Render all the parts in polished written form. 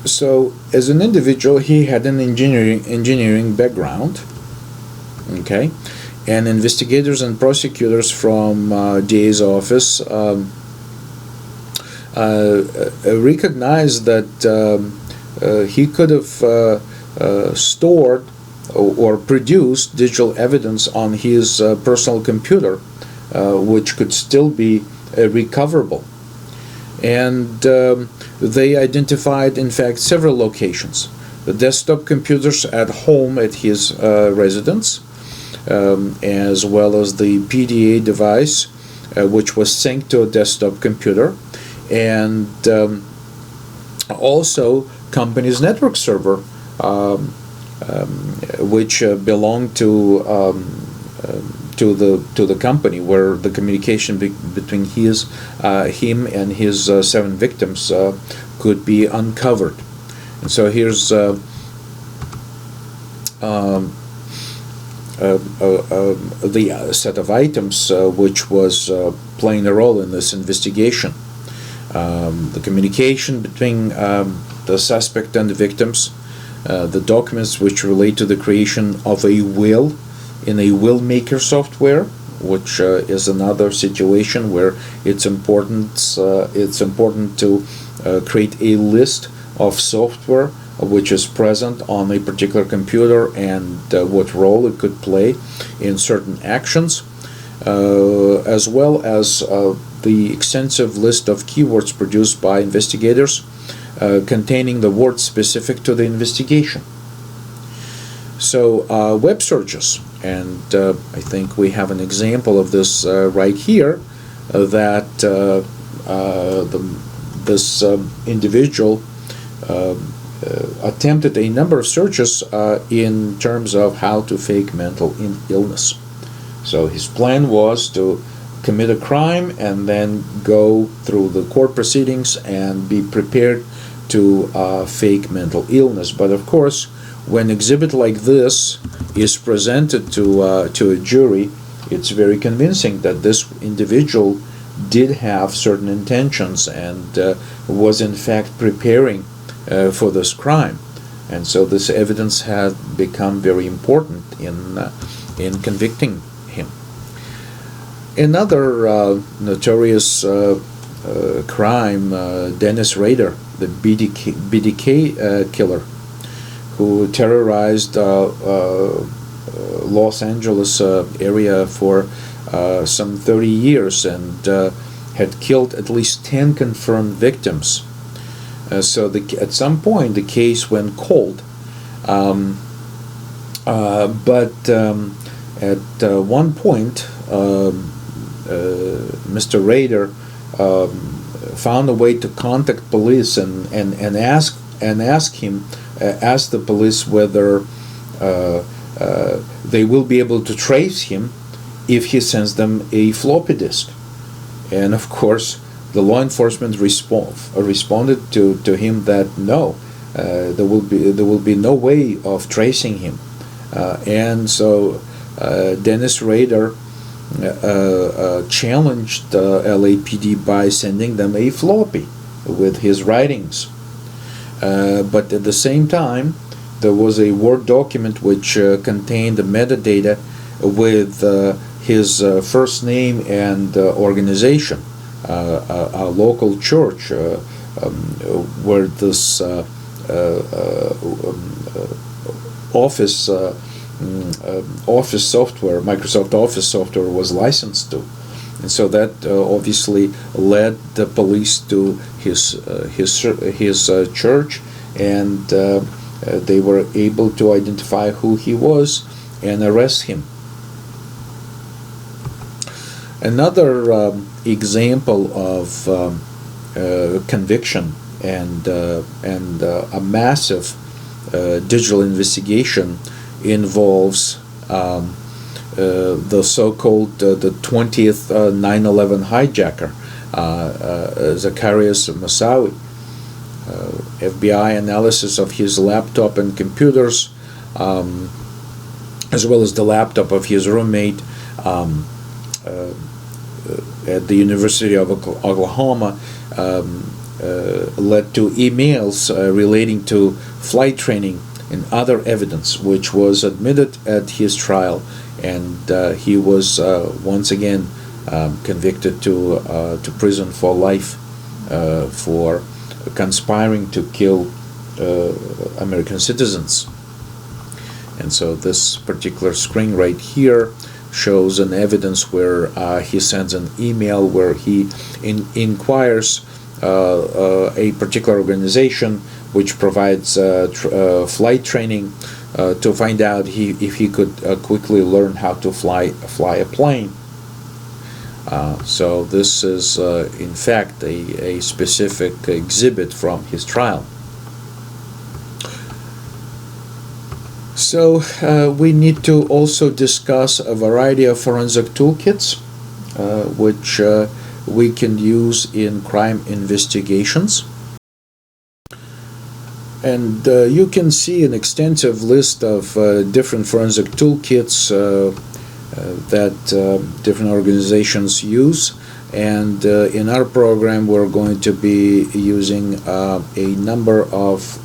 So, as an individual, he had an engineering background. Okay, and investigators and prosecutors from DA's office recognized that he could have stored or produced digital evidence on his personal computer, which could still be recoverable. And they identified, in fact, several locations. The desktop computers at home at his residence, as well as the PDA device, which was synced to a desktop computer, and also company's network server, which belonged to the company, where the communication between him and his 7 victims could be uncovered. And so here's the set of items which was playing a role in this investigation. The communication between the suspect and the victims, the documents which relate to the creation of a will in a will maker software, which is another situation where it's important to create a list of software which is present on a particular computer and what role it could play in certain actions, as well as the extensive list of keywords produced by investigators containing the words specific to the investigation. So web searches, and I think we have an example of this right here, that this individual attempted a number of searches in terms of how to fake mental illness. So his plan was to commit a crime and then go through the court proceedings and be prepared to fake mental illness. But of course, when exhibit like this is presented to a jury, it's very convincing that this individual did have certain intentions and was in fact preparing for this crime. And so this evidence had become very important in convicting him. Another notorious crime, Dennis Rader, the BDK killer, who terrorized Los Angeles area for some 30 years and had killed at least 10 confirmed victims. So at some point the case went cold, but at one point Mr. Rader found a way to contact police and ask the police whether they will be able to trace him if he sends them a floppy disk. And of course, the law enforcement responded to him that no, there will be no way of tracing him. And so Dennis Rader challenged LAPD by sending them a floppy with his writings. But at the same time, there was a Word document which contained the metadata with his first name and organization, a local church where this Office software, Microsoft Office software, was licensed to. And so that obviously led the police to his church, and they were able to identify who he was and arrest him. Another example of conviction and a massive digital investigation involves the so-called the 20th 9/11 hijacker, Zaccarias Moussaoui. FBI analysis of his laptop and computers, as well as the laptop of his roommate at the University of Oklahoma, led to emails relating to flight training and other evidence, which was admitted at his trial, and he was once again convicted to prison for life for conspiring to kill American citizens. And so this particular screen right here shows an evidence where he sends an email where he inquires a particular organization which provides flight training to find out if he could quickly learn how to fly a plane. So this is in fact a specific exhibit from his trial. So we need to also discuss a variety of forensic toolkits which we can use in crime investigations. And you can see an extensive list of different forensic toolkits that different organizations use. And in our program, we're going to be using a number of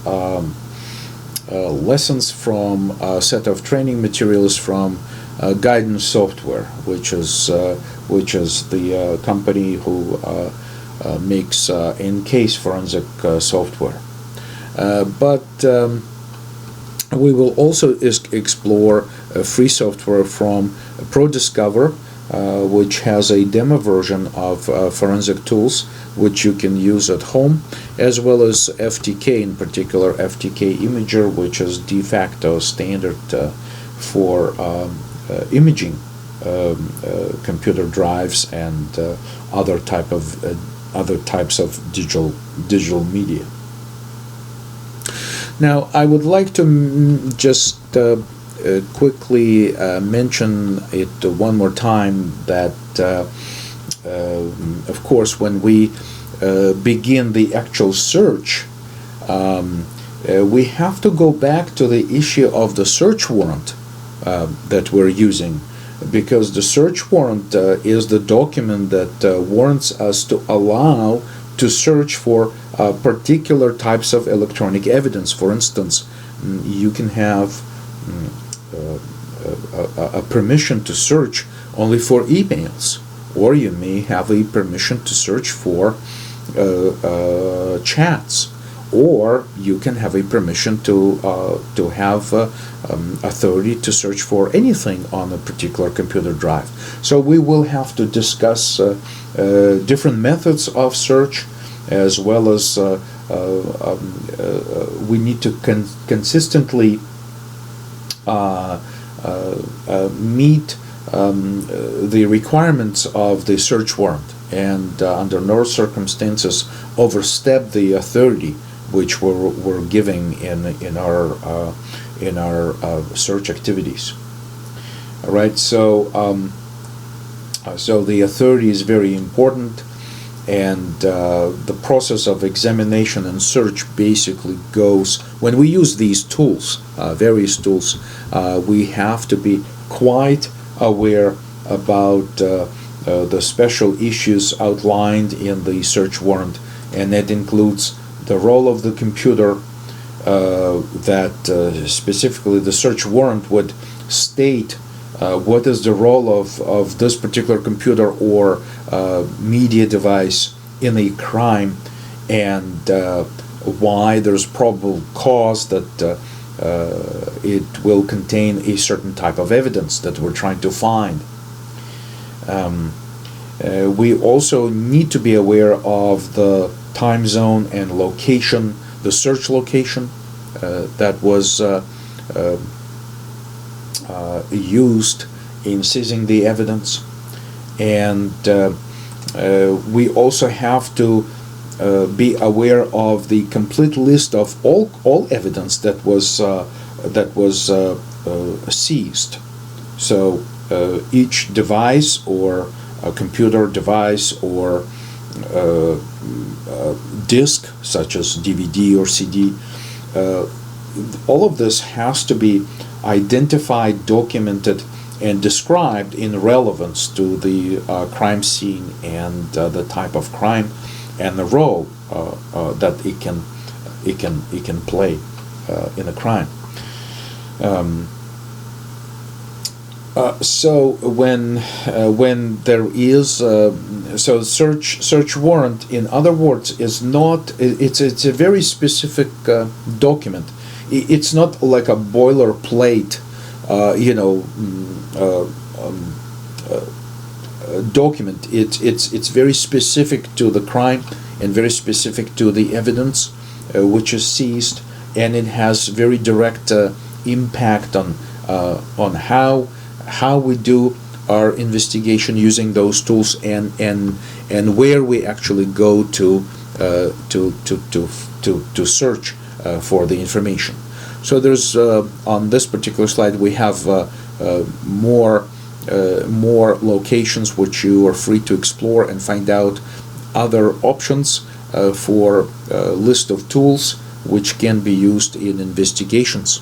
lessons from a set of training materials from Guidance Software, which is the company who makes in-case forensic software. But we will also explore free software from ProDiscover, which has a demo version of forensic tools which you can use at home, as well as FTK, in particular FTK Imager, which is de facto standard for imaging computer drives and other types of digital media. Now, I would like to just quickly mention it one more time that, of course, when we begin the actual search, we have to go back to the issue of the search warrant that we're using, because the search warrant is the document that warrants us to allow to search for particular types of electronic evidence. For instance, you can have a permission to search only for emails, or you may have a permission to search for chats, or you can have a permission to have authority to search for anything on a particular computer drive. So we will have to discuss different methods of search, as well as we need to consistently meet the requirements of the search warrant, and under no circumstances overstep the authority which we're giving in our search activities. All right, so the authority is very important, and the process of examination and search basically goes, when we use these tools, various tools, we have to be quite aware about the special issues outlined in the search warrant, and that includes the role of the computer, that specifically the search warrant would state what is the role of this particular computer or media device in a crime, and why there's probable cause that it will contain a certain type of evidence that we're trying to find. We also need to be aware of the time zone and location, the search location that was used in seizing the evidence, and we also have to be aware of the complete list of all evidence that was seized. So each device, or a computer device, or disc such as DVD or CD, all of this has to be identified, documented, and described in relevance to the crime scene and the type of crime, and the role that it can play in a crime. So when there is so search warrant, in other words, is not, it's a very specific document. It's not like a boilerplate document. It's very specific to the crime and very specific to the evidence which is seized, and it has very direct impact on how we do our investigation using those tools, and where we actually go to search for the information. So there's on this particular slide we have more locations which you are free to explore and find out other options for a list of tools which can be used in investigations.